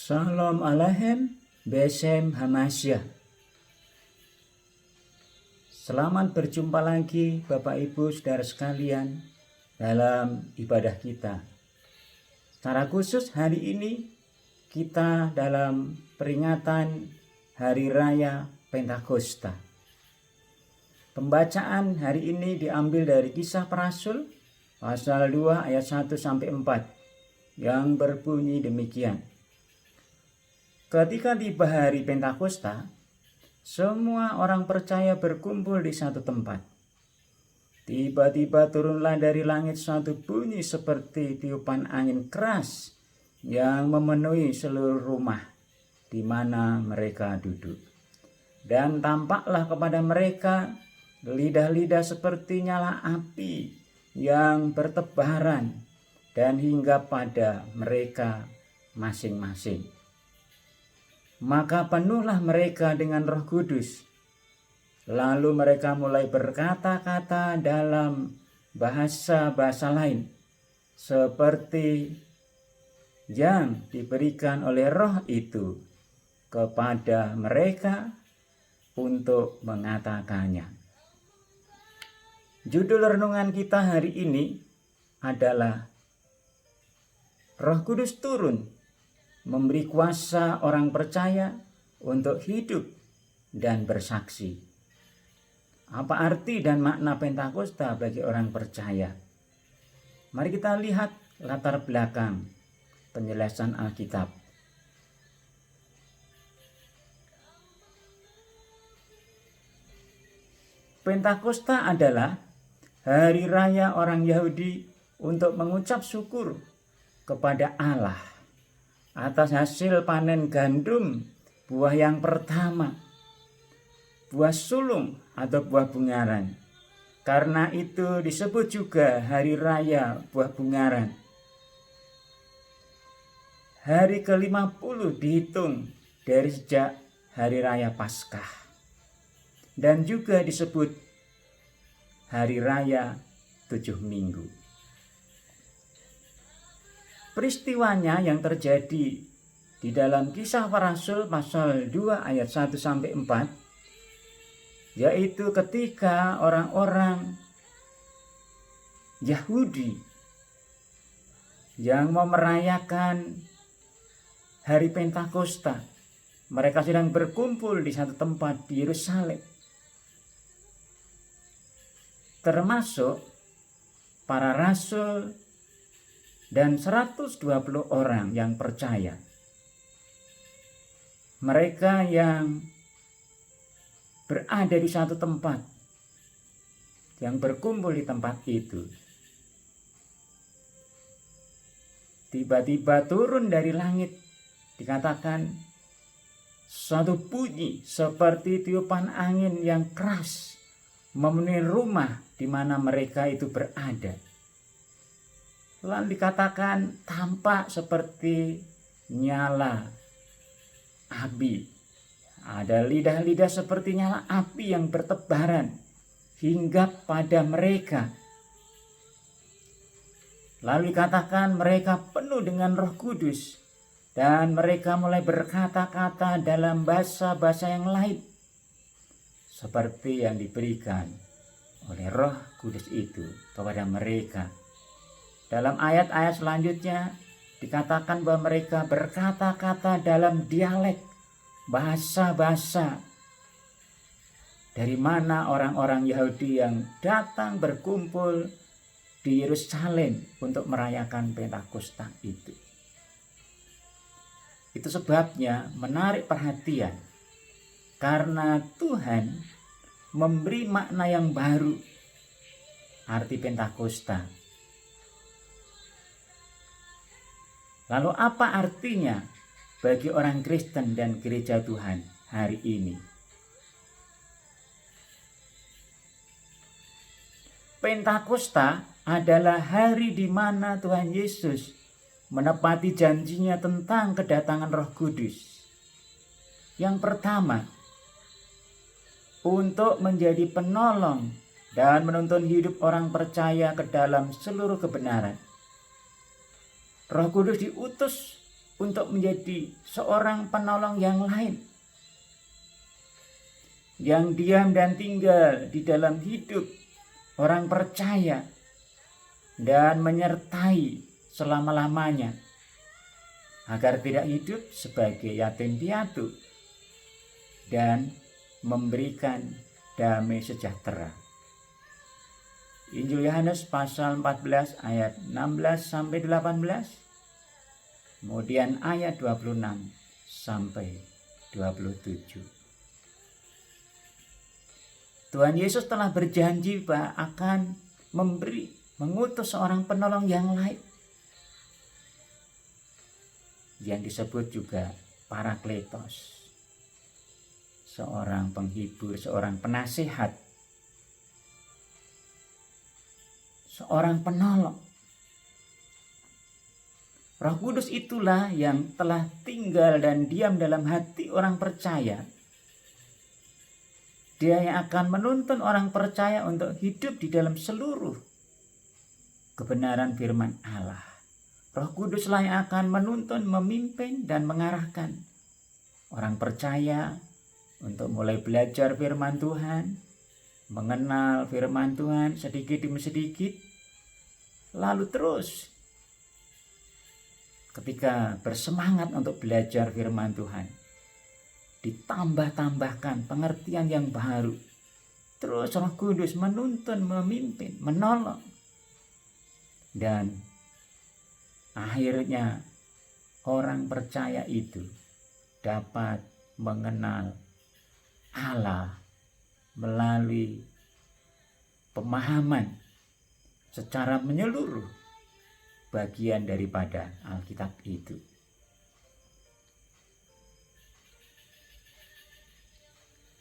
Shalom Aleichem, Besem Hamasyah. Selamat berjumpa lagi Bapak Ibu Saudara sekalian dalam ibadah kita. Secara khusus hari ini kita dalam peringatan Hari Raya Pentakosta. Pembacaan hari ini diambil dari Kisah Para Rasul pasal 2 ayat 1 sampai 4 yang berbunyi demikian. Ketika tiba hari Pentakosta, semua orang percaya berkumpul di satu tempat. Tiba-tiba turunlah dari langit suatu bunyi seperti tiupan angin keras yang memenuhi seluruh rumah di mana mereka duduk. Dan tampaklah kepada mereka lidah-lidah seperti nyala api yang bertebaran dan hinggap pada mereka masing-masing. Maka penuhlah mereka dengan Roh Kudus. Lalu mereka mulai berkata-kata dalam bahasa-bahasa lain, seperti yang diberikan oleh Roh itu kepada mereka untuk mengatakannya. Judul renungan kita hari ini adalah Roh Kudus turun memberi kuasa orang percaya untuk hidup dan bersaksi. Apa arti dan makna Pentakosta bagi orang percaya? Mari kita lihat latar belakang penjelasan Alkitab. Pentakosta adalah hari raya orang Yahudi untuk mengucap syukur kepada Allah atas hasil panen gandum buah yang pertama, buah sulung atau buah bungaran. Karena itu disebut juga hari raya buah bungaran. Hari ke-50 dihitung dari sejak hari raya Paskah. Dan juga disebut hari raya 7 minggu. Peristiwanya yang terjadi di dalam Kisah Para Rasul pasal 2 ayat 1 sampai 4, yaitu ketika orang-orang Yahudi yang mau merayakan hari Pentakosta, mereka sedang berkumpul di satu tempat di Yerusalem, termasuk para rasul dan 120 orang yang percaya. Mereka yang berada di satu tempat, yang berkumpul di tempat itu, tiba-tiba turun dari langit, dikatakan suatu bunyi seperti tiupan angin yang keras memenuhi rumah di mana mereka itu berada. Lalu dikatakan tampak seperti nyala api. Ada lidah-lidah seperti nyala api yang bertebaran hinggap pada mereka. Lalu dikatakan mereka penuh dengan Roh Kudus dan mereka mulai berkata-kata dalam bahasa-bahasa yang lain seperti yang diberikan oleh Roh Kudus itu kepada mereka. Dalam ayat-ayat selanjutnya dikatakan bahwa mereka berkata-kata dalam dialek, bahasa-bahasa dari mana orang-orang Yahudi yang datang berkumpul di Yerusalem untuk merayakan Pentakosta itu. Itu sebabnya menarik perhatian karena Tuhan memberi makna yang baru arti Pentakosta. Lalu apa artinya bagi orang Kristen dan gereja Tuhan hari ini? Pentakosta adalah hari di mana Tuhan Yesus menepati janjinya tentang kedatangan Roh Kudus. Yang pertama, untuk menjadi penolong dan menuntun hidup orang percaya ke dalam seluruh kebenaran. Roh Kudus diutus untuk menjadi seorang penolong yang lain, yang diam dan tinggal di dalam hidup orang percaya dan menyertai selama-lamanya, agar tidak hidup sebagai yatim piatu dan memberikan damai sejahtera. Injil Yohanes pasal 14 ayat 16 sampai 18, kemudian ayat 26 sampai 27. Tuhan Yesus telah berjanji bahwa akan mengutus seorang penolong yang lain, yang disebut juga Parakletos, seorang penghibur, seorang penasihat, seorang penolong. Roh Kudus itulah yang telah tinggal dan diam dalam hati orang percaya. Dia yang akan menuntun orang percaya untuk hidup di dalam seluruh kebenaran firman Allah. Roh Kuduslah yang akan menuntun, memimpin, dan mengarahkan orang percaya untuk mulai belajar firman Tuhan, mengenal firman Tuhan sedikit demi sedikit, lalu terus ketika bersemangat untuk belajar firman Tuhan, ditambah-tambahkan pengertian yang baru. Terus Roh Kudus menuntun, memimpin, menolong, dan akhirnya orang percaya itu dapat mengenal Allah melalui pemahaman secara menyeluruh bagian daripada Alkitab itu.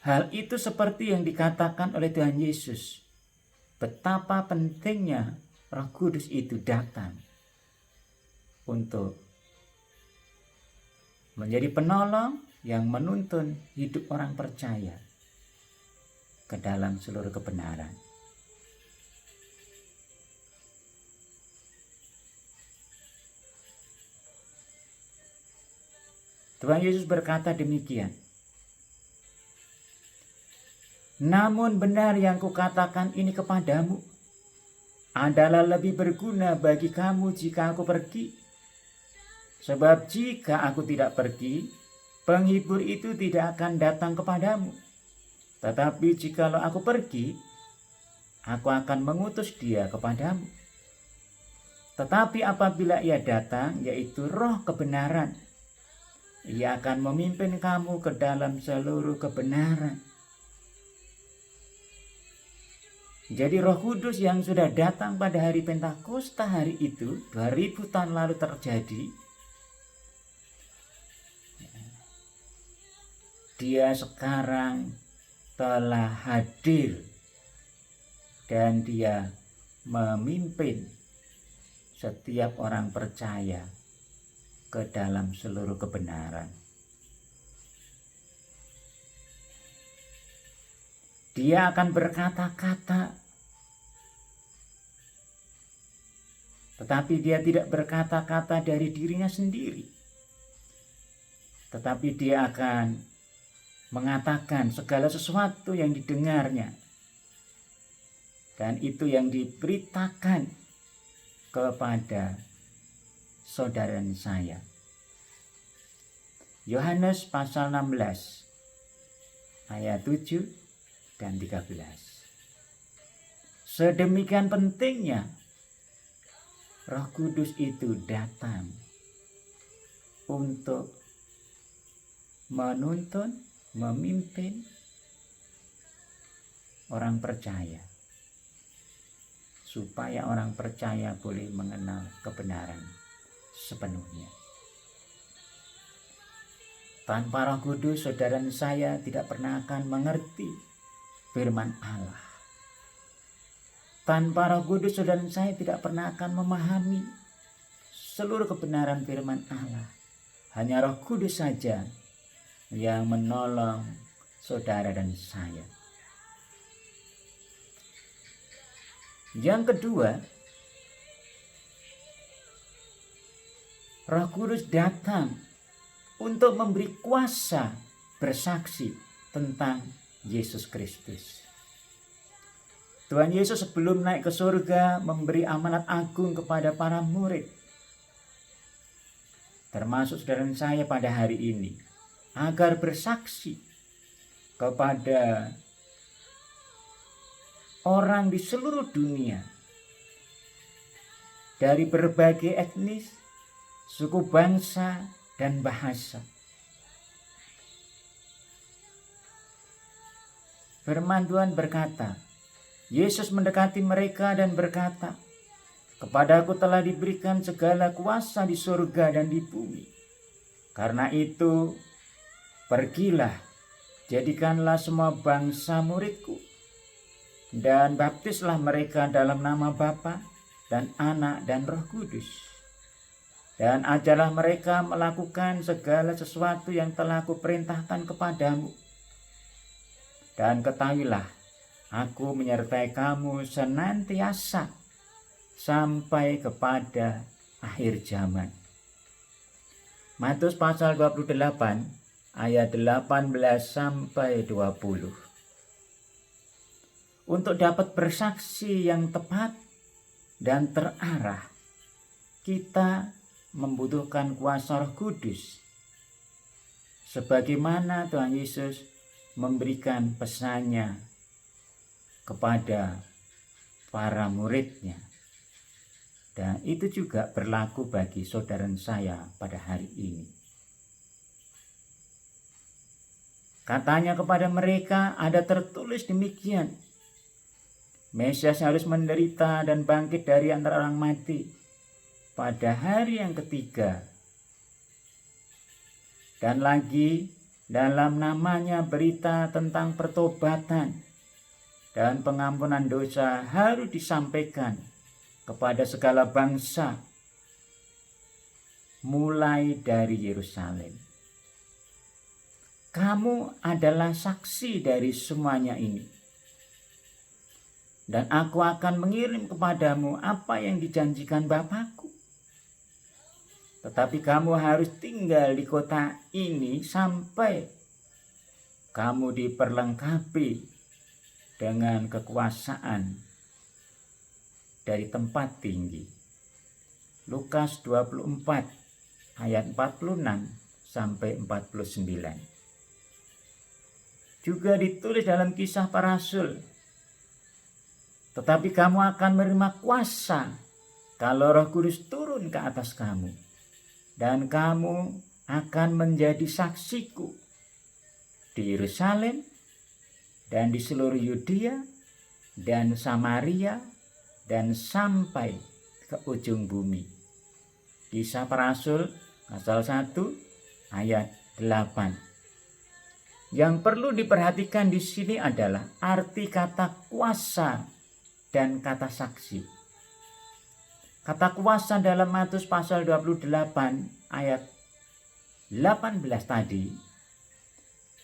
Hal itu seperti yang dikatakan oleh Tuhan Yesus, betapa pentingnya Roh Kudus itu datang untuk menjadi penolong yang menuntun hidup orang percaya ke dalam seluruh kebenaran. Tuhan Yesus berkata demikian, "Namun benar yang kukatakan ini kepadamu adalah lebih berguna bagi kamu jika aku pergi. Sebab jika aku tidak pergi, penghibur itu tidak akan datang kepadamu. Tetapi jikalau aku pergi, aku akan mengutus dia kepadamu. Tetapi apabila ia datang, yaitu Roh kebenaran, ia akan memimpin kamu ke dalam seluruh kebenaran." Jadi Roh Kudus yang sudah datang pada hari Pentakosta hari itu, 2000 tahun lalu terjadi, dia sekarang telah hadir dan dia memimpin setiap orang percaya ke dalam seluruh kebenaran. Dia akan berkata-kata, tetapi dia tidak berkata-kata dari dirinya sendiri, tetapi dia akan mengatakan segala sesuatu yang didengarnya, dan itu yang diberitakan kepada saudara saya. Yohanes pasal 16 ayat 7 dan 13. Sedemikian pentingnya Roh Kudus itu datang untuk menuntun, memimpin orang percaya, supaya orang percaya boleh mengenal kebenaran sepenuhnya. Tanpa Roh Kudus, saudara saya tidak pernah akan mengerti firman Allah. Tanpa Roh Kudus, saudara saya tidak pernah akan memahami seluruh kebenaran firman Allah. Hanya Roh Kudus saja yang menolong saudara dan saya. Yang kedua, Roh Kudus datang untuk memberi kuasa bersaksi tentang Yesus Kristus. Tuhan Yesus sebelum naik ke surga memberi amanat agung kepada para murid, termasuk saudara saya pada hari ini, agar bersaksi kepada orang di seluruh dunia dari berbagai etnis, suku bangsa, dan bahasa. Firman Tuhan berkata, Yesus mendekati mereka dan berkata, "Kepadaku telah diberikan segala kuasa di surga dan di bumi. Karena itu, pergilah, jadikanlah semua bangsa muridku, dan baptislah mereka dalam nama Bapa dan Anak dan Roh Kudus. Dan ajarlah mereka melakukan segala sesuatu yang telah kuperintahkan kepadamu. Dan ketahuilah, Aku menyertai kamu senantiasa sampai kepada akhir zaman." Matius pasal 28 ayat 18 sampai 20. Untuk dapat bersaksi yang tepat dan terarah, kita membutuhkan kuasa Roh Kudus. Sebagaimana Tuhan Yesus memberikan pesannya kepada para muridnya. Dan itu juga berlaku bagi saudara saya pada hari ini. Katanya kepada mereka, ada tertulis demikian, Mesias harus menderita dan bangkit dari antara orang mati pada hari yang ketiga. Dan lagi, dalam namanya berita tentang pertobatan dan pengampunan dosa harus disampaikan kepada segala bangsa, mulai dari Yerusalem. Kamu adalah saksi dari semuanya ini. Dan aku akan mengirim kepadamu apa yang dijanjikan Bapakku. Tetapi kamu harus tinggal di kota ini sampai kamu diperlengkapi dengan kekuasaan dari tempat tinggi. Lukas 24 ayat 46 sampai 49. Juga ditulis dalam Kisah Para Rasul, tetapi kamu akan menerima kuasa kalau Roh Kudus turun ke atas kamu, dan kamu akan menjadi saksiku di Yerusalem dan di seluruh Yudea dan Samaria dan sampai ke ujung bumi. Kisah Para Rasul pasal 1 ayat 8. Yang perlu diperhatikan di sini adalah arti kata kuasa dan kata saksi. Kata kuasa dalam Matius pasal 28 ayat 18 tadi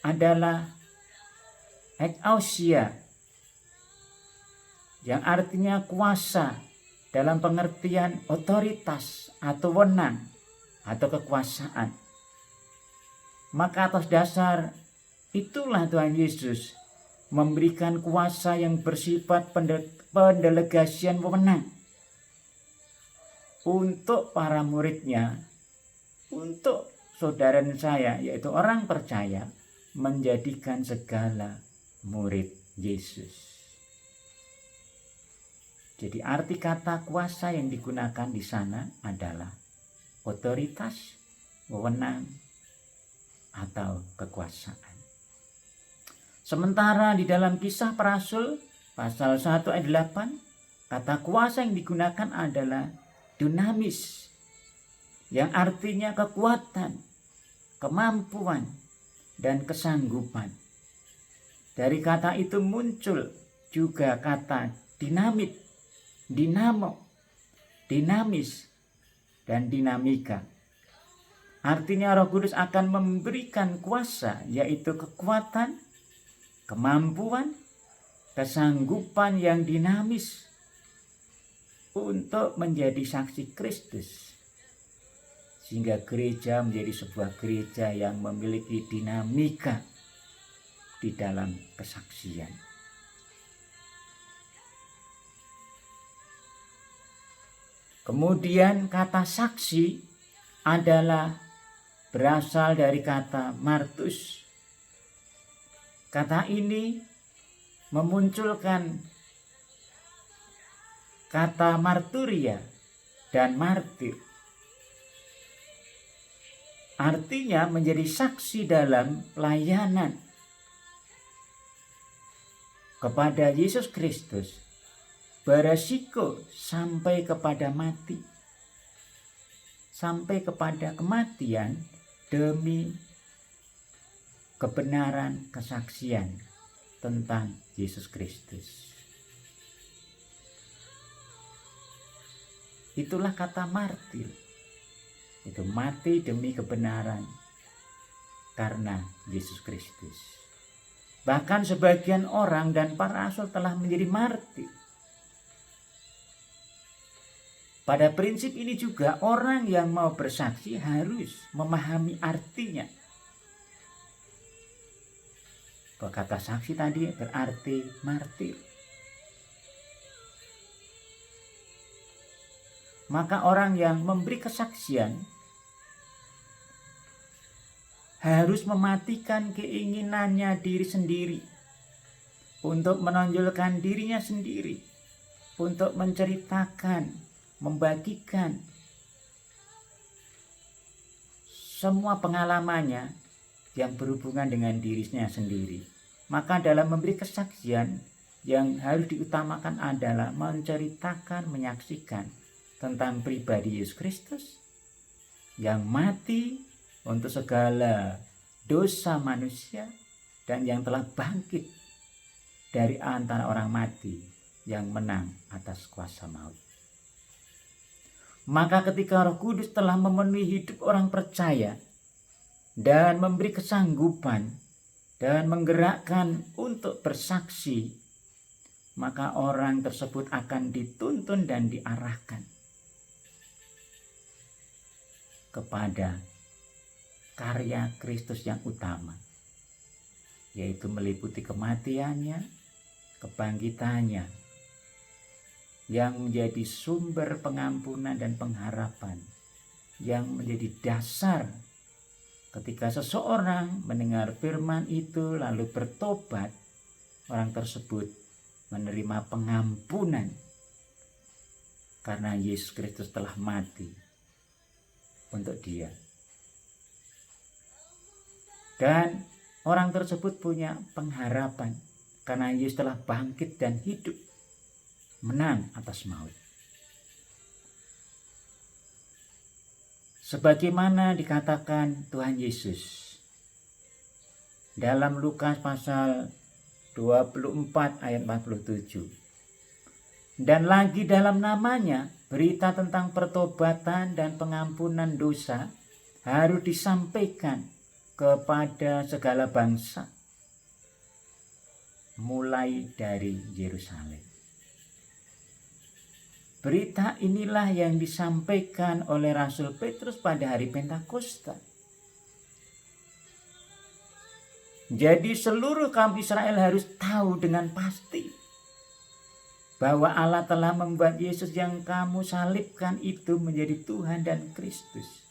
adalah ekousia, yang artinya kuasa dalam pengertian otoritas atau wewenang atau kekuasaan. Maka atas dasar itulah Tuhan Yesus memberikan kuasa yang bersifat pendelegasian wewenang untuk para muridnya, untuk saudara saya yaitu orang percaya, menjadikan segala murid Yesus. Jadi arti kata kuasa yang digunakan di sana adalah otoritas, wewenang, atau kekuasaan. Sementara di dalam Kisah Para Rasul pasal 1 ayat 8, kata kuasa yang digunakan adalah dunamis, yang artinya kekuatan, kemampuan, dan kesanggupan. Dari kata itu muncul juga kata dinamit, dinamo, dinamis, dan dinamika. Artinya Roh Kudus akan memberikan kuasa, yaitu kekuatan, kemampuan, kesanggupan yang dinamis untuk menjadi saksi Kristus. sehingga gereja menjadi sebuah gereja yang memiliki dinamika di dalam kesaksian. Kemudian kata saksi adalah berasal dari kata martus. Kata ini memunculkan kata marturia dan martir. Artinya menjadi saksi dalam pelayanan kepada Yesus Kristus, beresiko sampai kepada mati, sampai kepada kematian demi kebenaran kesaksian tentang Yesus Kristus. Itulah kata martir. Itu mati demi kebenaran karena Yesus Kristus. Bahkan sebagian orang dan para rasul telah menjadi martir. Pada prinsip ini juga orang yang mau bersaksi harus memahami artinya. Kata saksi tadi berarti martir. Maka orang yang memberi kesaksian harus mematikan keinginannya diri sendiri untuk menonjolkan dirinya sendiri, untuk menceritakan, membagikan semua pengalamannya yang berhubungan dengan dirinya sendiri. Maka dalam memberi kesaksian yang harus diutamakan adalah menceritakan, menyaksikan tentang pribadi Yesus Kristus yang mati untuk segala dosa manusia dan yang telah bangkit dari antara orang mati yang menang atas kuasa maut. Maka ketika Roh Kudus telah memenuhi hidup orang percaya dan memberi kesanggupan dan menggerakkan untuk bersaksi, maka orang tersebut akan dituntun dan diarahkan kepada karya Kristus yang utama, yaitu meliputi kematiannya, kebangkitannya, yang menjadi sumber pengampunan dan pengharapan, yang menjadi dasar ketika seseorang mendengar firman itu lalu bertobat, orang tersebut menerima pengampunan karena Yesus Kristus telah mati untuk dia. Dan orang tersebut punya pengharapan karena Yesus telah bangkit dan hidup, menang atas maut. Sebagaimana dikatakan Tuhan Yesus dalam Lukas pasal 24 ayat 47. Dan lagi dalam namanya berita tentang pertobatan dan pengampunan dosa harus disampaikan kepada segala bangsa, mulai dari Yerusalem. Berita inilah yang disampaikan oleh Rasul Petrus pada hari Pentakosta. Jadi seluruh kaum Israel harus tahu dengan pasti bahwa Allah telah membuat Yesus yang kamu salibkan itu menjadi Tuhan dan Kristus.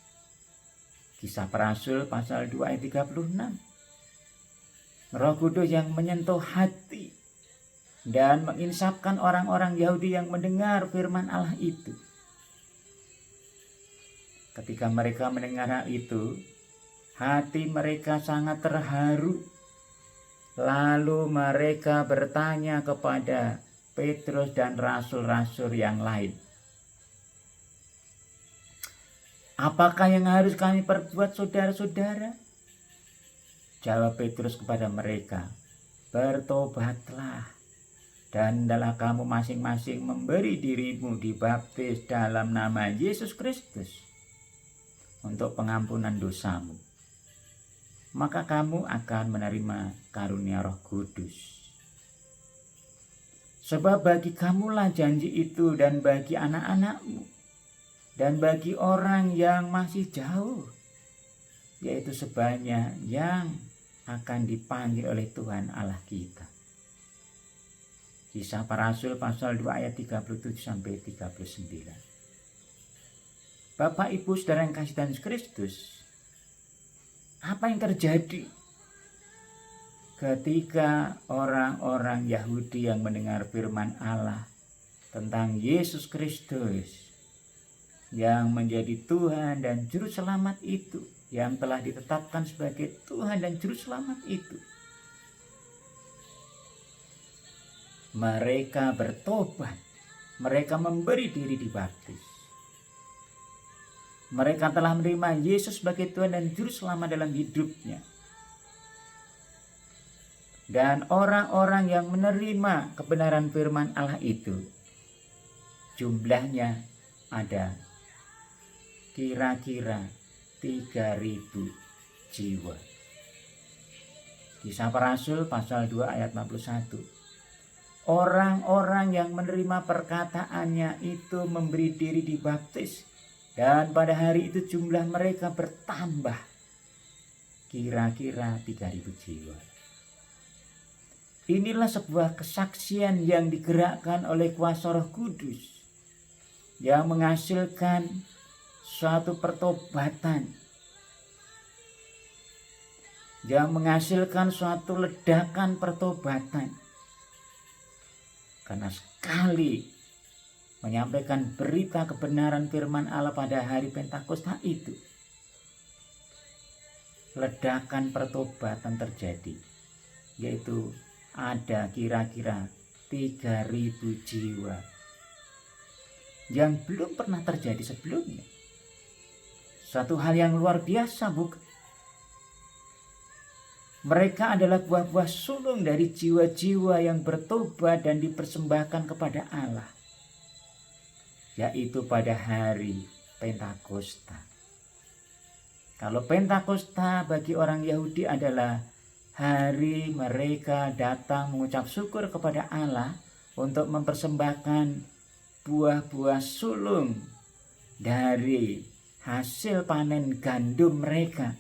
Kisah Para Rasul pasal 2 ayat 36. Roh Kudus yang menyentuh hati dan menginsafkan orang-orang Yahudi yang mendengar firman Allah itu. Ketika mereka mendengar hal itu, hati mereka sangat terharu. Lalu mereka bertanya kepada Petrus dan rasul-rasul yang lain, "Apakah yang harus kami perbuat, saudara-saudara?" Jawab Petrus kepada mereka, "Bertobatlah dan hendaklah kamu masing-masing memberi dirimu dibaptis dalam nama Yesus Kristus untuk pengampunan dosamu. Maka kamu akan menerima karunia Roh Kudus. Sebab bagi kamulah janji itu dan bagi anak-anakmu dan bagi orang yang masih jauh, yaitu sebanyak yang akan dipanggil oleh Tuhan Allah kita. Kisah Para Rasul pasal 2 ayat 37 sampai 39. Bapak, Ibu, Saudara yang kasih Tuhan Yesus Kristus, apa yang terjadi ketika orang-orang Yahudi yang mendengar firman Allah tentang Yesus Kristus yang menjadi Tuhan dan Juru Selamat itu, yang telah ditetapkan sebagai Tuhan dan Juru Selamat itu, mereka bertobat, mereka memberi diri dibaptis. Mereka telah menerima Yesus sebagai Tuhan dan Juru Selamat dalam hidupnya. Dan orang-orang yang menerima kebenaran firman Allah itu, jumlahnya ada kira-kira 3.000 jiwa. Kisah Para Rasul pasal 2 ayat 51. Orang-orang yang menerima perkataannya itu memberi diri dibaptis, dan pada hari itu jumlah mereka bertambah kira-kira 3.000 jiwa. Inilah sebuah kesaksian yang digerakkan oleh kuasa Roh Kudus yang menghasilkan suatu pertobatan, yang menghasilkan suatu ledakan pertobatan. Karena sekali menyampaikan berita kebenaran firman Allah pada hari Pentakosta itu, ledakan pertobatan terjadi, yaitu ada kira-kira 3.000 jiwa yang belum pernah terjadi sebelumnya. Suatu hal yang luar biasa, bukan? Mereka adalah buah-buah sulung dari jiwa-jiwa yang bertobat dan dipersembahkan kepada Allah, yaitu pada hari Pentakosta. Kalau Pentakosta bagi orang Yahudi adalah hari mereka datang mengucap syukur kepada Allah untuk mempersembahkan buah-buah sulung dari hasil panen gandum mereka.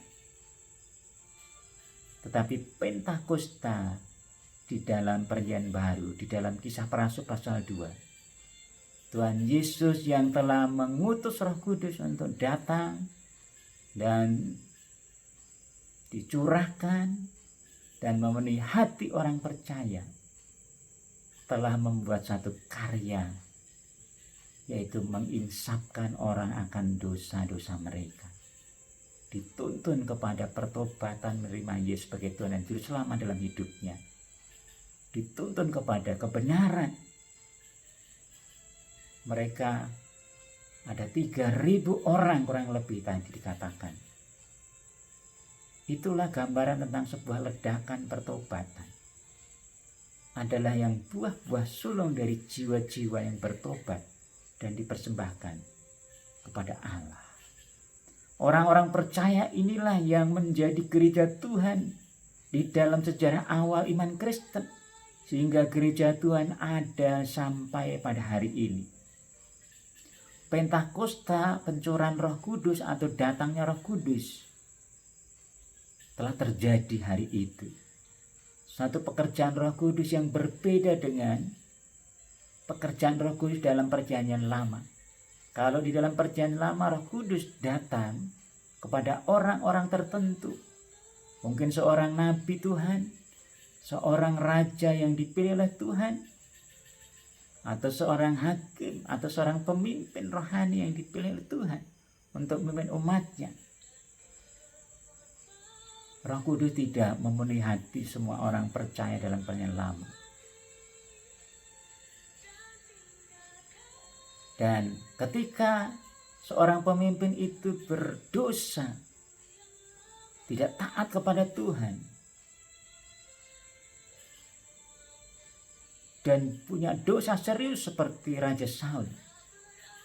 Tetapi Pentakosta di dalam Perjanjian Baru, di dalam Kisah Para Rasul pasal 2, Tuhan Yesus yang telah mengutus Roh Kudus untuk datang dan dicurahkan dan memenuhi hati orang percaya, telah membuat satu karya, yaitu menginsafkan orang akan dosa-dosa mereka, dituntun kepada pertobatan menerima Yesus sebagai Tuhan dan Juru Selamat dalam hidupnya, dituntun kepada kebenaran. Mereka ada 3.000 orang kurang lebih tadi dikatakan. Itulah gambaran tentang sebuah ledakan pertobatan. Adalah yang buah-buah sulung dari jiwa-jiwa yang bertobat dan dipersembahkan kepada Allah. Orang-orang percaya inilah yang menjadi gereja Tuhan di dalam sejarah awal iman Kristen, sehingga gereja Tuhan ada sampai pada hari ini. Pentakosta, pencurahan Roh Kudus atau datangnya Roh Kudus, telah terjadi hari itu. Satu pekerjaan Roh Kudus yang berbeda dengan pekerjaan Roh Kudus dalam Perjanjian Lama. Kalau di dalam Perjanjian Lama Roh Kudus datang kepada orang-orang tertentu, mungkin seorang nabi Tuhan, seorang raja yang dipilih oleh Tuhan, atau seorang hakim, atau seorang pemimpin rohani yang dipilih oleh Tuhan untuk memimpin umatnya. Roh Kudus tidak memenuhi hati semua orang percaya dalam Perjanjian Lama. Dan ketika seorang pemimpin itu berdosa, tidak taat kepada Tuhan, dan punya dosa serius seperti Raja Saul,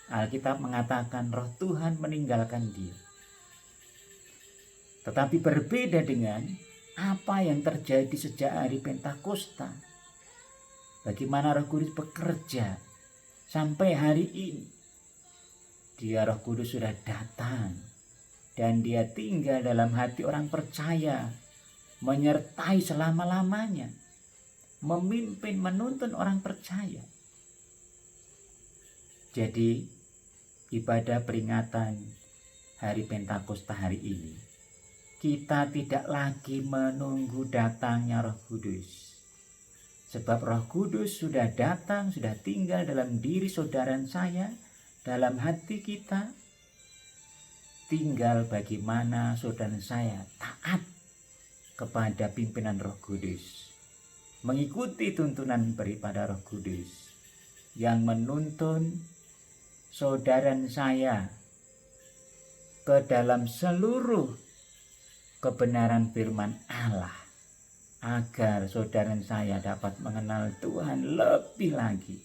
Alkitab mengatakan roh Tuhan meninggalkan dia. Tetapi berbeda dengan apa yang terjadi sejak hari Pentakosta. Bagaimana Roh Kudus bekerja sampai hari ini. Dia Roh Kudus sudah datang dan dia tinggal dalam hati orang percaya, menyertai selama-lamanya, memimpin, menuntun orang percaya. Jadi ibadah peringatan hari Pentakosta hari ini, kita tidak lagi menunggu datangnya Roh Kudus. Sebab Roh Kudus sudah datang, sudah tinggal dalam diri saudara dan saya, dalam hati kita. Tinggal bagaimana saudara dan saya taat kepada pimpinan Roh Kudus, mengikuti tuntunan daripada Roh Kudus yang menuntun saudara dan saya ke dalam seluruh kebenaran firman Allah, agar saudara dan saya dapat mengenal Tuhan lebih lagi.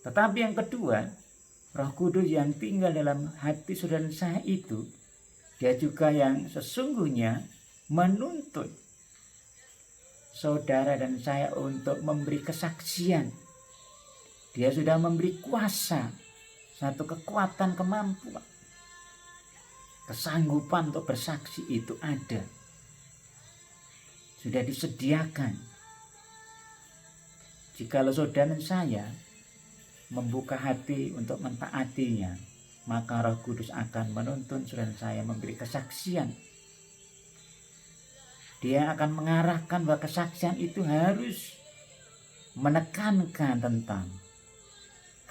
Tetapi yang kedua, Roh Kudus yang tinggal dalam hati saudara dan saya itu, dia juga yang sesungguhnya menuntut saudara dan saya untuk memberi kesaksian. Dia sudah memberi kuasa, satu kekuatan, kemampuan, kesanggupan untuk bersaksi itu ada. Sudah disediakan. Jikalau saudara dan saya membuka hati untuk mentaatinya, maka Roh Kudus akan menuntun saudara dan saya memberi kesaksian. Dia akan mengarahkan bahwa kesaksian itu harus menekankan tentang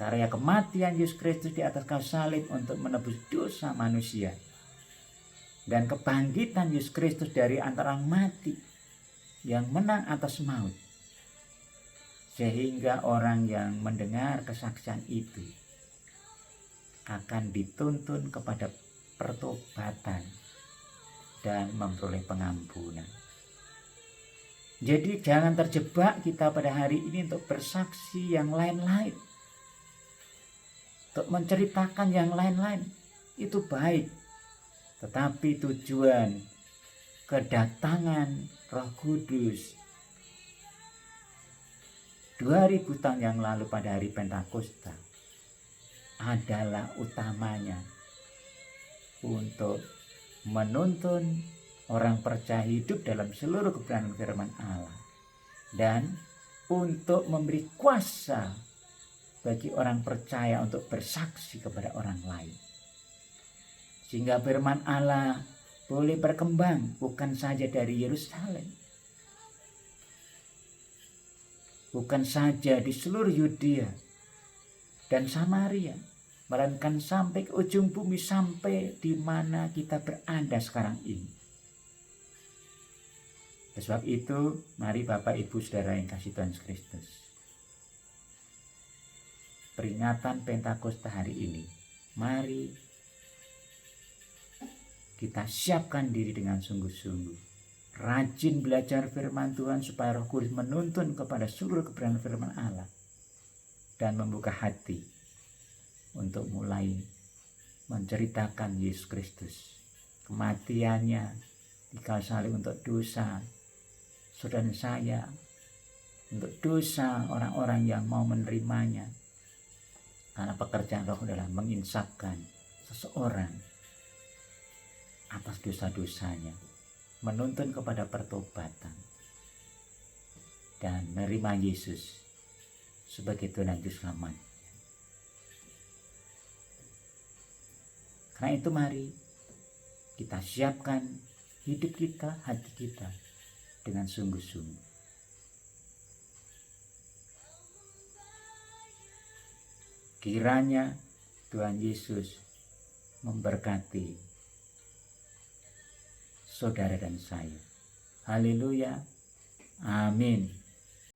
karya kematian Yesus Kristus di atas kayu salib untuk menebus dosa manusia, dan kebangkitan Yesus Kristus dari antara orang mati yang menang atas maut, sehingga orang yang mendengar kesaksian itu akan dituntun kepada pertobatan dan memperoleh pengampunan. Jadi jangan terjebak kita pada hari ini untuk bersaksi yang lain-lain, untuk menceritakan yang lain-lain. Itu baik, tetapi tujuan kedatangan Roh Kudus 2000 tahun yang lalu pada hari Pentakosta adalah utamanya untuk menuntun orang percaya hidup dalam seluruh kebenaran firman Allah, dan untuk memberi kuasa bagi orang percaya untuk bersaksi kepada orang lain, sehingga firman Allah boleh berkembang bukan saja dari Yerusalem, bukan saja di seluruh Yudea dan Samaria, melainkan sampai ke ujung bumi, sampai di mana kita berada sekarang ini. Sebab itu, mari Bapak Ibu Saudara yang kasih Tuhan Yesus Kristus, peringatan Pentakosta hari ini, mari kita siapkan diri dengan sungguh-sungguh, rajin belajar firman Tuhan supaya Roh Kudus menuntun kepada seluruh kebenaran firman Allah, dan membuka hati untuk mulai menceritakan Yesus Kristus, kematiannya di kayu salib untuk dosa saudara dan saya, untuk dosa orang-orang yang mau menerimanya. Karena pekerjaan Roh adalah menginsafkan seseorang atas dosa-dosanya, menuntun kepada pertobatan, dan menerima Yesus sebagai Tuhan dan Juru Selamat. Karena itu mari kita siapkan hidup kita, hati kita dengan sungguh-sungguh. Kiranya Tuhan Yesus memberkati saudara dan saya. Haleluya. Amin.